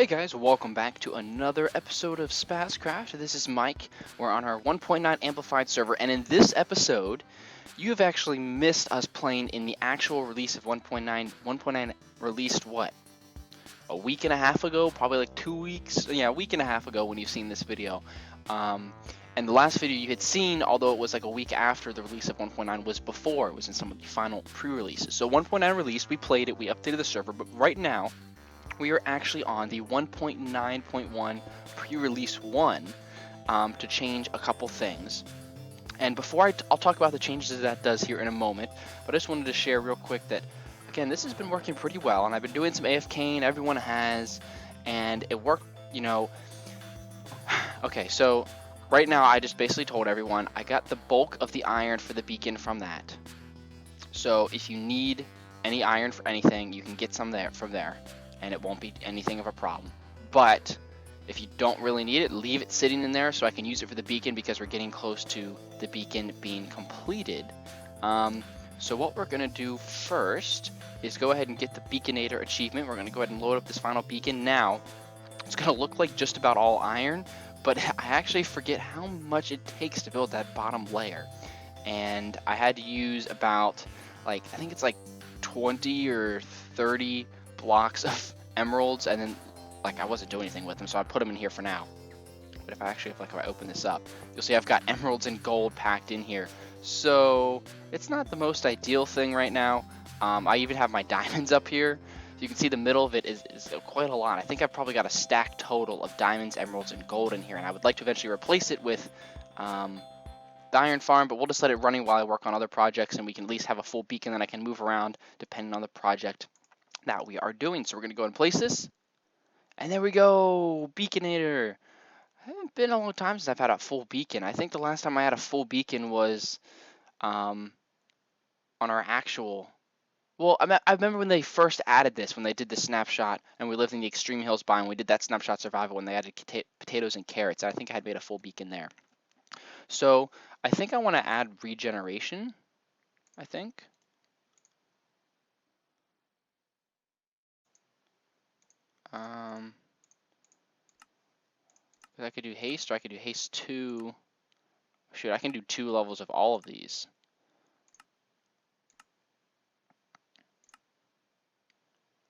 Hey guys, welcome back to another episode of Spazcraft. This is Mike. We're on our 1.9 amplified server, and in this episode, you have actually missed us playing in the actual release of 1.9. 1.9 released what? A week and a half ago? Probably like 2 weeks? Yeah, a week and a half ago when you've seen this video. And the last video you had seen, although it was like a week after the release of 1.9, was before. It was in some of the final pre-releases. So 1.9 released, we played it, we updated the server, but right now, we are actually on the 1.9.1 pre-release 1 to change a couple things. And before I'll talk about the changes that does here in a moment, but I just wanted to share real quick that, again, this has been working pretty well, and I've been doing some AFKing, everyone has, and it worked, you know. Okay, so right now I just basically told everyone I got the bulk of the iron for the beacon from that. So if you need any iron for anything, you can get some from there, and it won't be anything of a problem. But if you don't really need it, leave it sitting in there so I can use it for the beacon, because we're getting close to the beacon being completed. So what we're going to do first is go ahead and get the Beaconator achievement. We're going to go ahead and load up this final beacon. Now, it's going to look like just about all iron, but I actually forget how much it takes to build that bottom layer. And I had to use about, like, I think it's like 20 or 30 blocks of emeralds, and then, like, I wasn't doing anything with them, so I put them in here for now. But if I open this up, you'll see I've got emeralds and gold packed in here. So it's not the most ideal thing right now. I even have my diamonds up here. So you can see the middle of it is quite a lot. I think I've probably got a stack total of diamonds, emeralds, and gold in here, and I would like to eventually replace it with the iron farm, but we'll just let it running while I work on other projects, and we can at least have a full beacon that I can move around depending on the project that we are doing. So we're going to go and place this, and there we go, Beaconator. It hasn't been a long time since I've had a full beacon. I think the last time I had a full beacon was on our actual... Well, I remember when they first added this, when they did the snapshot, and we lived in the Extreme Hills biome. We did that snapshot survival when they added potatoes and carrots. I think I had made a full beacon there. So I think I want to add regeneration, I think. I could do haste, or I could do haste 2. Shoot, I can do 2 levels of all of these.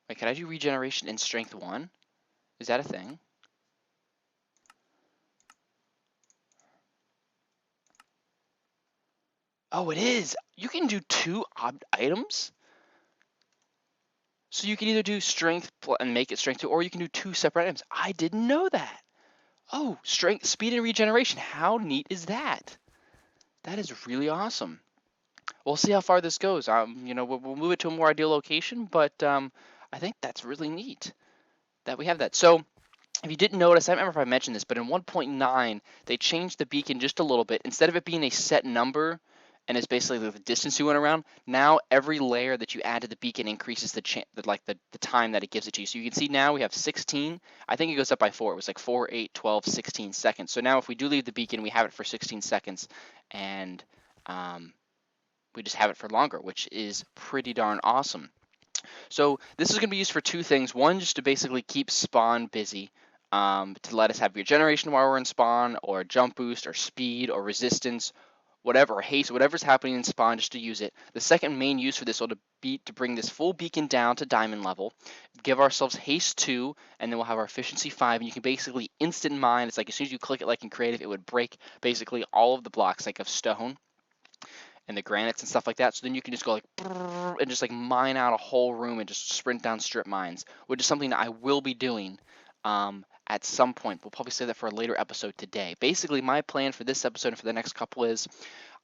Wait, could I do regeneration in strength 1? Is that a thing? Oh, it is! You can do 2 items? So you can either do strength and make it strength 2, or you can do 2 separate items. I didn't know that! Oh, strength, speed, and regeneration. How neat is that? That is really awesome. We'll see how far this goes. You know, we'll move it to a more ideal location, but I think that's really neat that we have that. So if you didn't notice, I don't remember if I mentioned this, but in 1.9, they changed the beacon just a little bit. Instead of it being a set number, and it's basically the distance you went around, now every layer that you add to the beacon increases the time that it gives it to you. So you can see now we have 16. I think it goes up by 4. It was like 4, 8, 12, 16 seconds. So now if we do leave the beacon, we have it for 16 seconds, and we just have it for longer, which is pretty darn awesome. So this is going to be used for 2 things. One, just to basically keep spawn busy, to let us have regeneration while we're in spawn, or jump boost, or speed, or resistance, whatever, or haste, whatever's happening in spawn, just to use it. The second main use for this will be to bring this full beacon down to diamond level, give ourselves haste 2, and then we'll have our efficiency 5, and you can basically instant mine. It's like as soon as you click it, like in creative, it would break basically all of the blocks, like of stone and the granites and stuff like that. So then you can just go like and just like mine out a whole room and just sprint down strip mines, which is something that I will be doing at some point. We'll probably say that for a later episode today. Basically, my plan for this episode and for the next couple is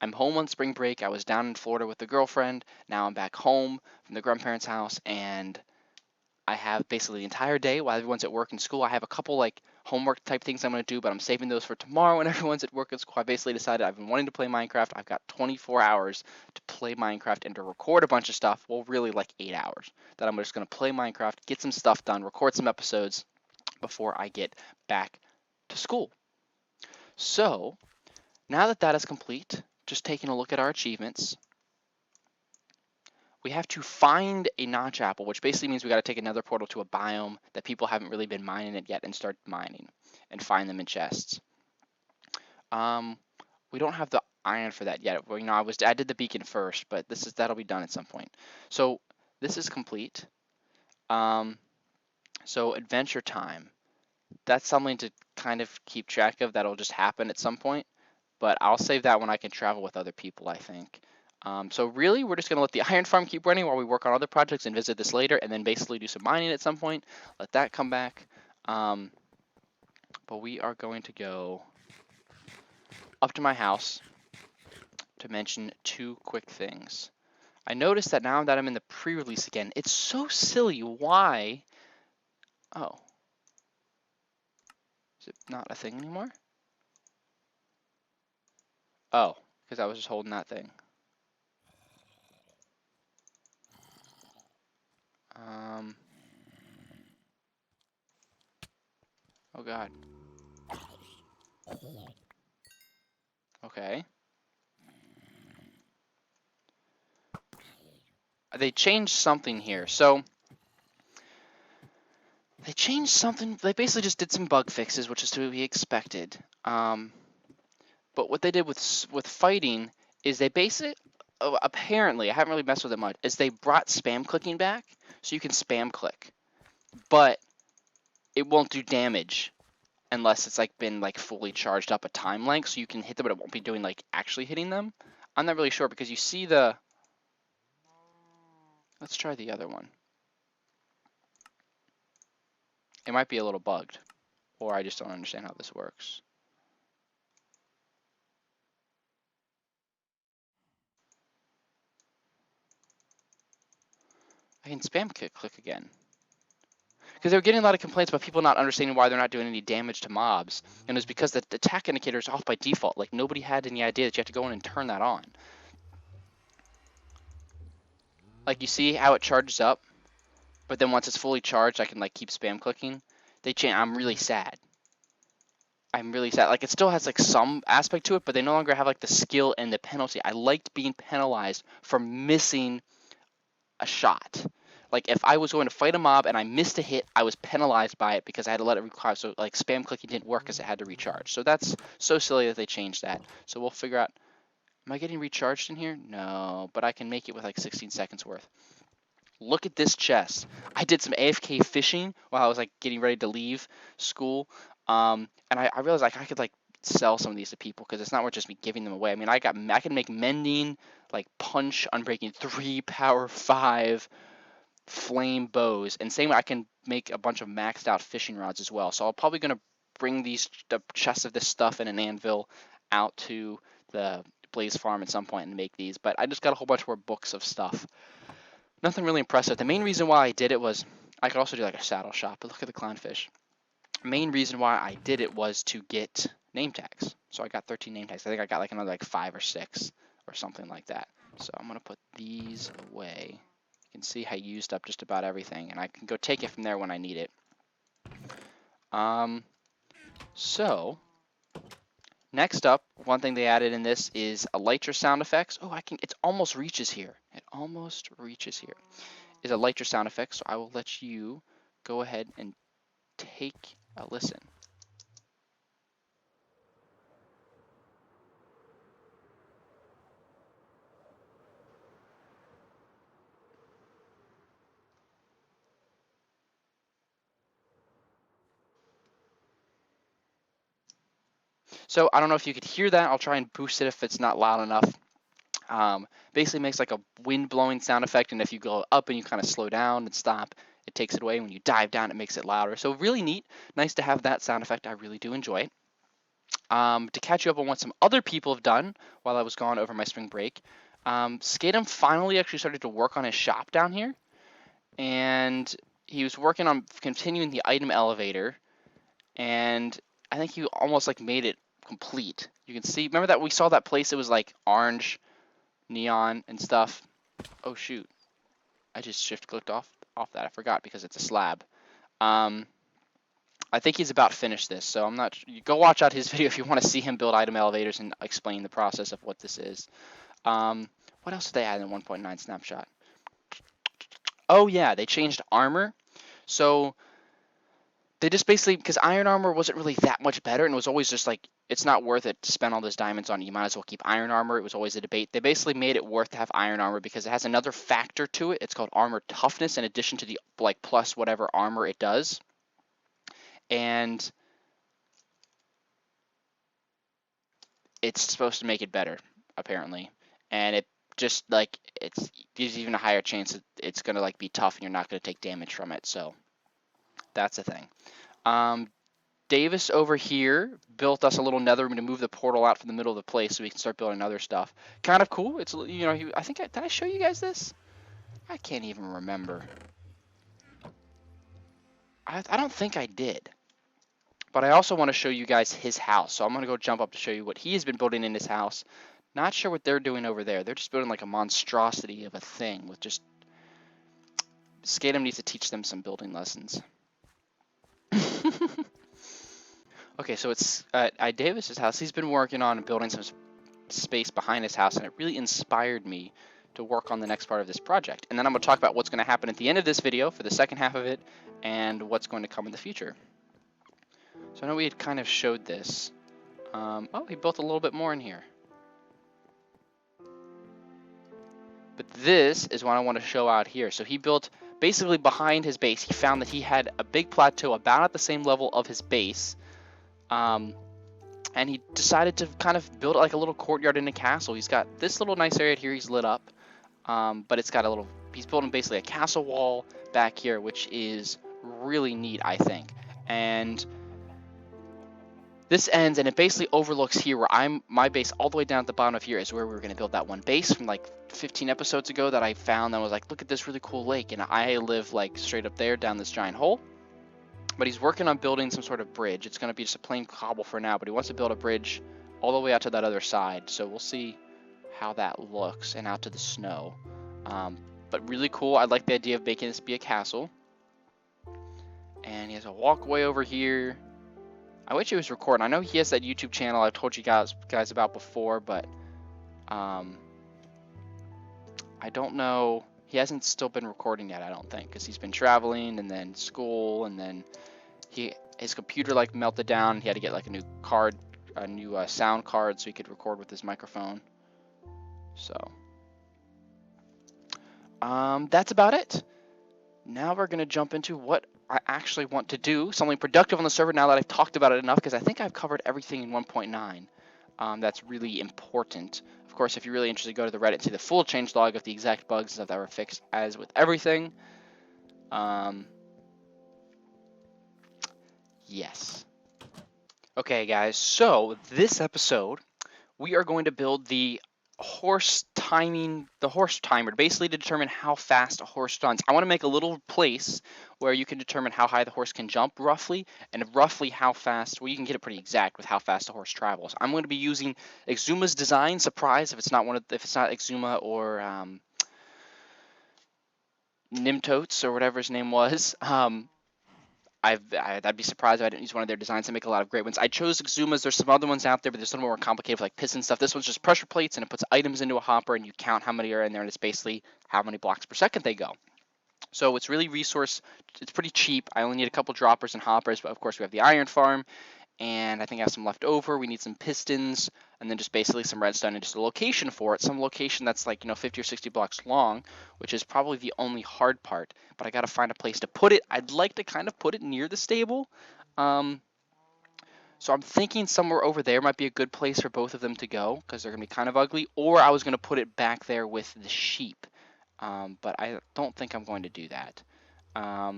I'm home on spring break. I was down in Florida with the girlfriend. Now I'm back home from the grandparents' house, and I have basically the entire day while everyone's at work and school. I have a couple like homework type things I'm going to do, but I'm saving those for tomorrow when everyone's at work and school. I basically decided I've been wanting to play Minecraft. I've got 24 hours to play Minecraft and to record a bunch of stuff. Well, really like 8 hours that I'm just going to play Minecraft, get some stuff done, record some episodes before I get back to school. So now that that is complete, just taking a look at our achievements, we have to find a notch apple, which basically means we got to take another portal to a biome that people haven't really been mining it yet and start mining and find them in chests. We don't have the iron for that yet. Well, I did the beacon first, but that'll be done at some point. So this is complete. So adventure time. That's something to kind of keep track of. That'll just happen at some point, but I'll save that when I can travel with other people, I think. So really, we're just going to let the iron farm keep running while we work on other projects and visit this later, and then basically do some mining at some point. Let that come back. But we are going to go up to my house to mention two quick things. I noticed that now that I'm in the pre-release again, it's so silly. Why? Oh. Is it not a thing anymore? Oh, because I was just holding that thing. Oh God. Okay. They changed something here. So they changed something. They basically just did some bug fixes, which is to be expected. But what they did with fighting is they apparently, I haven't really messed with it much, is they brought spam clicking back, so you can spam click, but it won't do damage unless it's like been like fully charged up a time length, so you can hit them, but it won't be doing like actually hitting them. I'm not really sure because you see the. Let's try the other one. It might be a little bugged, or I just don't understand how this works. I can spam click again. Because they were getting a lot of complaints about people not understanding why they're not doing any damage to mobs. And it was because the attack indicator is off by default. Like, nobody had any idea that you have to go in and turn that on. Like, you see how it charges up? But then once it's fully charged, I can, like, keep spam clicking. I'm really sad. I'm really sad. Like, it still has, like, some aspect to it, but they no longer have, like, the skill and the penalty. I liked being penalized for missing a shot. Like, if I was going to fight a mob and I missed a hit, I was penalized by it because I had to let it recharge. So, like, spam clicking didn't work because it had to recharge. So that's so silly that they changed that. So we'll figure out, am I getting recharged in here? No, but I can make it with like 16 seconds worth. Look at this chest. I did some AFK fishing while I was like getting ready to leave school. And I realized like I could like sell some of these to people because it's not worth just me giving them away. I mean, I can make mending, like punch, unbreaking 3, power 5, flame bows, and same way I can make a bunch of maxed out fishing rods as well. So I'm probably gonna bring the chests of this stuff in an anvil out to the Blaze farm at some point and make these. But I just got a whole bunch more books of stuff. Nothing really impressive. The main reason why I did it was I could also do like a saddle shop, but look at the clownfish. Main reason why I did it was to get name tags. So I got 13 name tags. I think I got like another like 5 or 6 or something like that. So I'm gonna put these away. You can see I used up just about everything, and I can go take it from there when I need it. So next up, one thing they added in this is elytra sound effects. Oh, it almost reaches here. It almost reaches here. Is elytra sound effects. So I will let you go ahead and take a listen. So I don't know if you could hear that. I'll try and boost it if it's not loud enough. Basically makes like a wind blowing sound effect, and if you go up and you kind of slow down and stop, it takes it away. When you dive down, it makes it louder. So really neat. Nice to have that sound effect. I really do enjoy it. To catch you up on what some other people have done while I was gone over my spring break, Skatum finally actually started to work on his shop down here, and he was working on continuing the item elevator, and I think he almost like made it complete. You can see, remember that we saw that place that was like orange, neon and stuff? Oh shoot, I just shift clicked off that. I forgot because it's a slab. I think he's about finished this, so I'm not. Go watch out his video if you want to see him build item elevators and explain the process of what this is. What else did they add in 1.9 snapshot? Oh yeah, they changed armor. So they just basically, because iron armor wasn't really that much better, and it was always just like, it's not worth it to spend all those diamonds on it. You might as well keep iron armor. It was always a debate. They basically made it worth to have iron armor because it has another factor to it. It's called armor toughness in addition to the like plus whatever armor it does. And it's supposed to make it better, apparently. And it just like it gives you even a higher chance that it's gonna like be tough and you're not gonna take damage from it. So that's the thing. Um, Davis over here built us a little nether room to move the portal out from the middle of the place so we can start building other stuff. Kind of cool. It's, you know, I think did I show you guys this? I can't even remember. I don't think I did. But I also want to show you guys his house. So I'm going to go jump up to show you what he has been building in his house. Not sure what they're doing over there. They're just building like a monstrosity of a thing with just... Skatum needs to teach them some building lessons. Okay, so it's at Davis's house. He's been working on building some space behind his house, and it really inspired me to work on the next part of this project. And then I'm going to talk about what's going to happen at the end of this video for the second half of it, and what's going to come in the future. So I know we had kind of showed this. Oh, he built a little bit more in here. But this is what I want to show out here. So he built basically behind his base. He found that he had a big plateau about at the same level of his base. And he decided to kind of build like a little courtyard in a castle. He's got this little nice area here he's lit up. But it's got a little, he's building basically a castle wall back here, which is really neat, I think. And this ends, and it basically overlooks here where my base all the way down at the bottom of here is where we were going to build that one base from like 15 episodes ago that I found that was like, look at this really cool lake. And I live like straight up there down this giant hole. But he's working on building some sort of bridge. It's going to be just a plain cobble for now, but he wants to build a bridge all the way out to that other side. So we'll see how that looks and out to the snow. But really cool. I like the idea of making this be a castle. And he has a walkway over here. I wish he was recording. I know he has that YouTube channel I've told you guys about before, but I don't know. He hasn't still been recording yet, I don't think, because he's been traveling and then school, and then his computer like melted down. He had to get like a new sound card so he could record with his microphone. So that's about it. Now we're gonna jump into what I actually want to do, something productive on the server now that I've talked about it enough, because I think I've covered everything in 1.9 that's really important. Of course, if you're really interested, go to the Reddit and see the full changelog of the exact bugs that were fixed, as with everything. Yes. Okay, guys, so this episode, we are going to build the horse timer, basically to determine how fast a horse runs. I want to make a little place where you can determine how high the horse can jump roughly, and roughly how fast, well, you can get it pretty exact with how fast a horse travels. I'm going to be using Exuma's design. Surprise if it's not Exuma or Nimtotes or whatever his name was. I'd be surprised if I didn't use one of their designs. They make a lot of great ones. I chose Exuma's. There's some other ones out there, but there's some more complicated, like piston stuff. This one's just pressure plates, and it puts items into a hopper, and you count how many are in there, and it's basically how many blocks per second they go. So it's really it's pretty cheap. I only need a couple droppers and hoppers, but of course we have the iron farm, and I think I have some left over. We need some pistons, and then just basically some redstone and just a location for it. Some location that's like, 50 or 60 blocks long, which is probably the only hard part. But I got to find a place to put it. I'd like to kind of put it near the stable. So I'm thinking somewhere over there might be a good place for both of them to go, because they're going to be kind of ugly. Or I was going to put it back there with the sheep. But I don't think I'm going to do that. I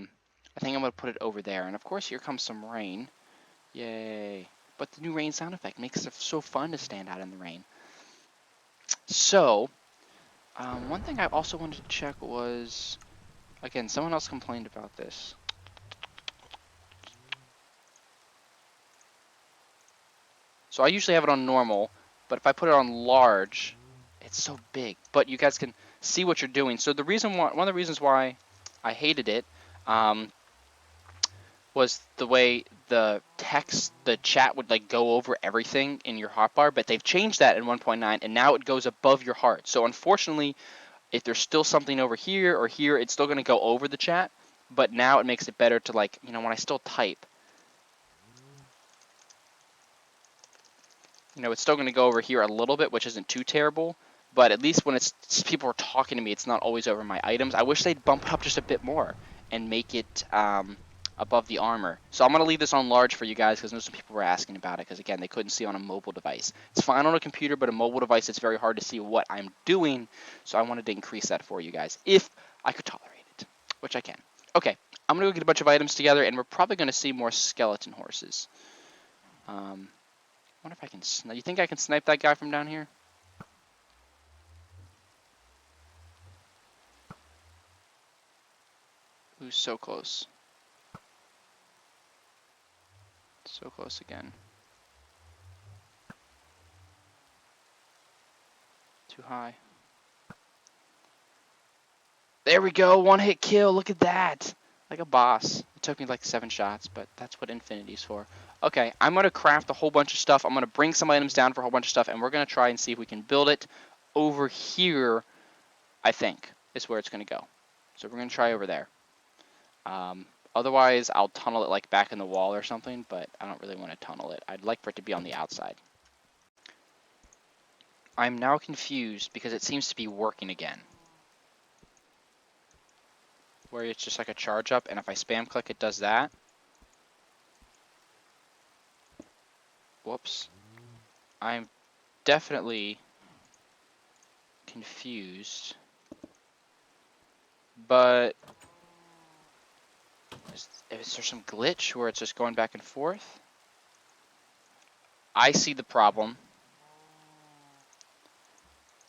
think I'm going to put it over there. And of course, here comes some rain. Yay. But the new rain sound effect makes it so fun to stand out in the rain. So, one thing I also wanted to check was, again, someone else complained about this. So I usually have it on normal, but if I put it on large, it's so big. But you guys can see what you're doing. So one of the reasons why I hated it, was the way the chat would like go over everything in your hotbar, but they've changed that in 1.9, and now it goes above your heart. So unfortunately, if there's still something over here or here, it's still going to go over the chat, but now it makes it better to, like, you know, when I still type, you know, it's still going to go over here a little bit, which isn't too terrible, but at least when it's people are talking to me, it's not always over my items. I wish they'd bump it up just a bit more and make it above the armor. So I'm going to leave this on large for you guys because I know some people were asking about it because, again, they couldn't see on a mobile device. It's fine on a computer, but a mobile device, it's very hard to see what I'm doing, so I wanted to increase that for you guys if I could tolerate it, which I can. Okay, I'm going to go get a bunch of items together, and we're probably going to see more skeleton horses. I wonder if I can snipe. You think I can snipe that guy from down here? Ooh, so close. So close again. Too high. There we go. One hit kill. Look at that. Like a boss. It took me like 7 shots, but that's what Infinity's for. Okay, I'm going to craft a whole bunch of stuff. I'm going to bring some items down for a whole bunch of stuff, and we're going to try and see if we can build it over here, I think, is where it's going to go. So we're going to try over there. Otherwise, I'll tunnel it like back in the wall or something, but I don't really want to tunnel it. I'd like for it to be on the outside. I'm now confused because it seems to be working again. Where it's just like a charge up, and if I spam click, it does that. Whoops. I'm definitely confused. But is there some glitch where it's just going back and forth? I see the problem.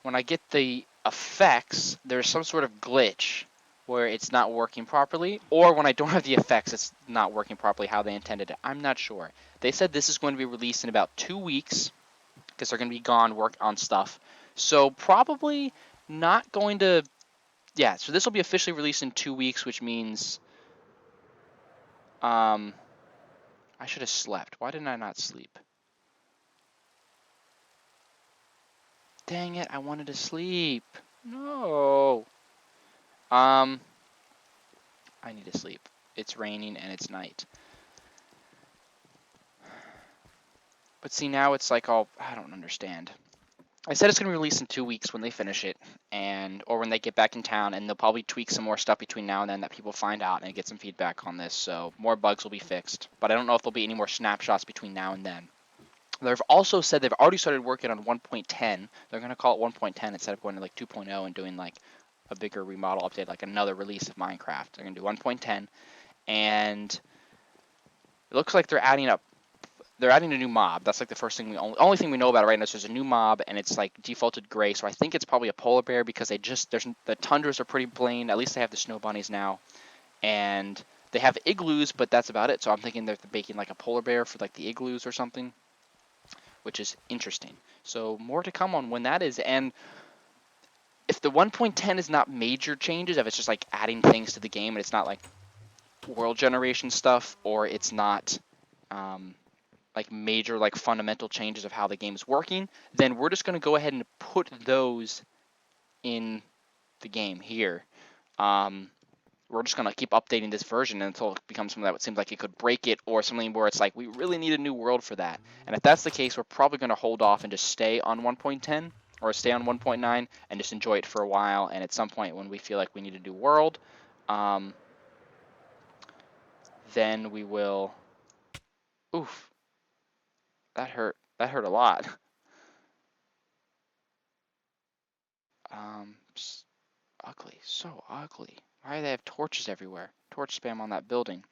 When I get the effects, there's some sort of glitch where it's not working properly, or when I don't have the effects, it's not working properly how they intended it. I'm not sure. They said this is going to be released in about 2 weeks, because they're going to be gone work on stuff. So probably not going to, yeah, so this will be officially released in 2 weeks, which means, I should have slept. Why didn't I not sleep? Dang it, I wanted to sleep. No. I need to sleep. It's raining and it's night. But see, now it's like all, I don't understand. I said it's going to be released in 2 weeks when they finish it, or when they get back in town, and they'll probably tweak some more stuff between now and then that people find out and get some feedback on this, so more bugs will be fixed. But I don't know if there'll be any more snapshots between now and then. They've also said they've already started working on 1.10. They're going to call it 1.10 instead of going to like 2.0 and doing like a bigger remodel update, like another release of Minecraft. They're going to do 1.10, and it looks like they're adding a new mob. That's like the first thing only thing we know about it right now is there's a new mob, and it's like defaulted gray. So I think it's probably a polar bear because the tundras are pretty plain. At least they have the snow bunnies now, and they have igloos, but that's about it. So I'm thinking they're making like a polar bear for like the igloos or something, which is interesting. So more to come on when that is. And if the 1.10 is not major changes, if it's just like adding things to the game and it's not like world generation stuff, or it's not like major like fundamental changes of how the game is working, then we're just going to go ahead and put those in the game here. We're just going to keep updating this version until it becomes something that seems like it could break it, or something where it's like we really need a new world for that. And if that's the case, we're probably going to hold off and just stay on 1.10 or stay on 1.9 and just enjoy it for a while. And at some point when we feel like we need a new world, then we will. Oof, that hurt. That hurt a lot. Ugly, so ugly. Why do they have torches everywhere? Torch spam on that building.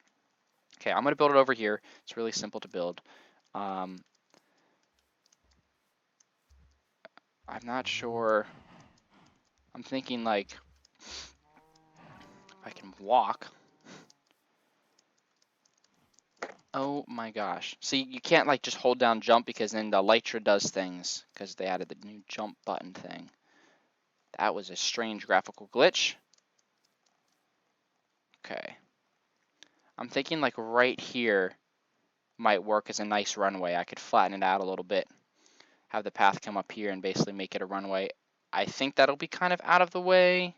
Okay, I'm gonna build it over here. It's really simple to build. I'm not sure. I'm thinking like if I can walk. Oh my gosh. See, you can't like just hold down jump because then the Elytra does things because they added the new jump button thing. That was a strange graphical glitch. Okay. I'm thinking like right here might work as a nice runway. I could flatten it out a little bit. Have the path come up here and basically make it a runway. I think that'll be kind of out of the way.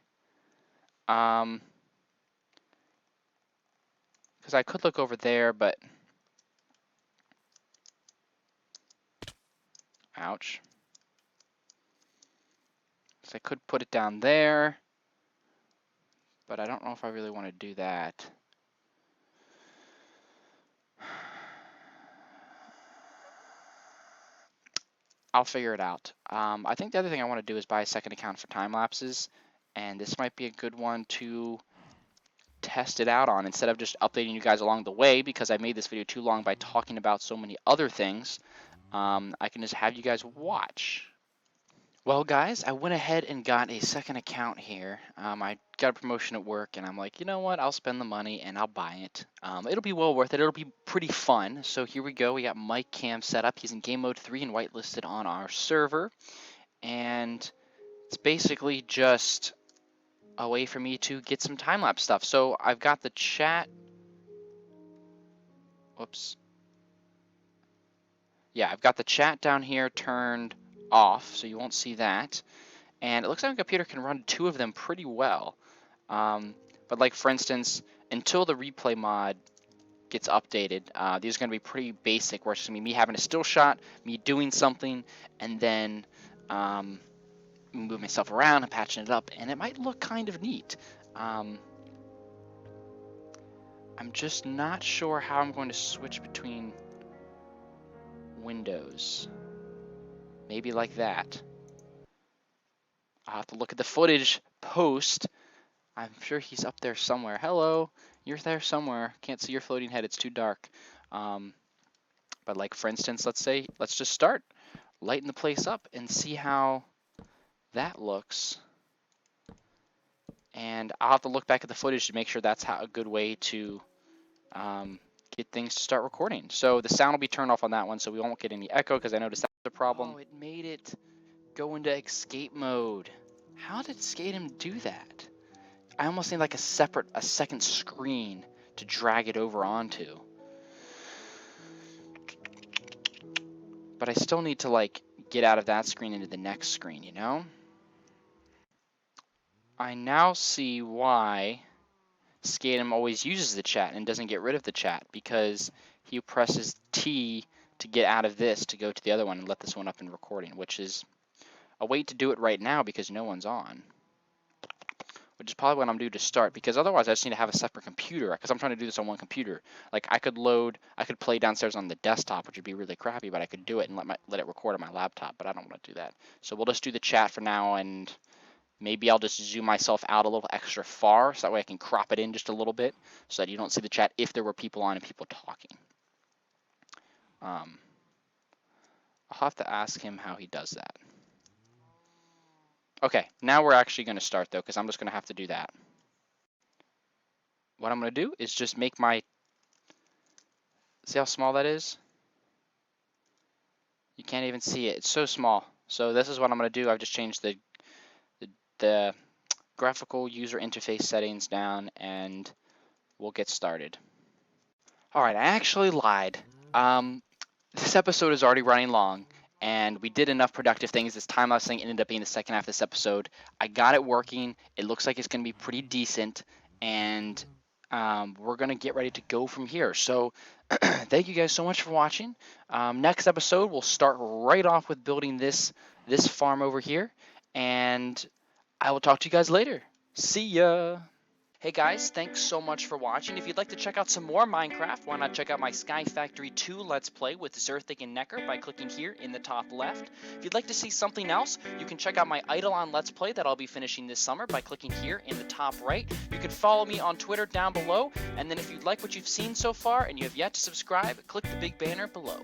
Because I could look over there, but ouch. So I could put it down there, but I don't know if I really want to do that. I'll figure it out. I think the other thing I want to do is buy a second account for time lapses, and this might be a good one to test it out on instead of just updating you guys along the way, because I made this video too long by talking about so many other things. I can just have you guys watch. Well, guys, I went ahead and got a second account here. I got a promotion at work, and I'm like, you know what? I'll spend the money and I'll buy it. It'll be well worth it. It'll be pretty fun. So here we go. We got Mike Cam set up. He's in game mode 3 and whitelisted on our server. And it's basically just a way for me to get some time-lapse stuff. So I've got the chat. Whoops. Yeah, I've got the chat down here turned off, so you won't see that. And it looks like my computer can run 2 of them pretty well. But like, for instance, until the replay mod gets updated, these are going to be pretty basic, where it's going to be me having a still shot, me doing something, and then move myself around and patching it up, and it might look kind of neat. I'm just not sure how I'm going to switch between windows. Maybe like that. I'll have to look at the footage post. I'm sure he's up there somewhere. Hello, you're there somewhere. Can't see your floating head, it's too dark. But like, for instance, let's just start. Lighten the place up and see how that looks. And I'll have to look back at the footage to make sure that's a good way to get things to start recording. So the sound will be turned off on that one, so we won't get any echo, because I noticed that's a problem. Oh, it made it go into escape mode. How did Skatem do that? I almost need like a second screen to drag it over onto. But I still need to like get out of that screen into the next screen, you know? I now see why Skatem always uses the chat and doesn't get rid of the chat, because he presses T to get out of this to go to the other one and let this one up in recording, which is a way to do it right now because no one's on. Which is probably what I'm due to start, because otherwise I just need to have a separate computer, because I'm trying to do this on one computer. Like, I could play downstairs on the desktop, which would be really crappy, but I could do it and let it record on my laptop, but I don't want to do that. So we'll just do the chat for now, and maybe I'll just zoom myself out a little extra far, so that way I can crop it in just a little bit, so that you don't see the chat if there were people on and people talking. I'll have to ask him how he does that. Okay, now we're actually going to start, though, because I'm just going to have to do that. What I'm going to do is just make my... See how small that is? You can't even see it. It's so small. So this is what I'm going to do. I've just changed the graphical user interface settings down, and we'll get started. All right, I actually lied. This episode is already running long, and we did enough productive things. This time-lapse thing ended up being the second half of this episode. I got it working. It looks like it's going to be pretty decent, and we're going to get ready to go from here. So thank you guys so much for watching. Next episode, we'll start right off with building this farm over here, and I will talk to you guys later. See ya! Hey guys, thanks so much for watching. If you'd like to check out some more Minecraft, why not check out my Sky Factory 2 Let's Play with Zerthik and Necker by clicking here in the top left. If you'd like to see something else, you can check out my Eidolon Let's Play that I'll be finishing this summer by clicking here in the top right. You can follow me on Twitter down below, and then if you'd like what you've seen so far and you have yet to subscribe, click the big banner below.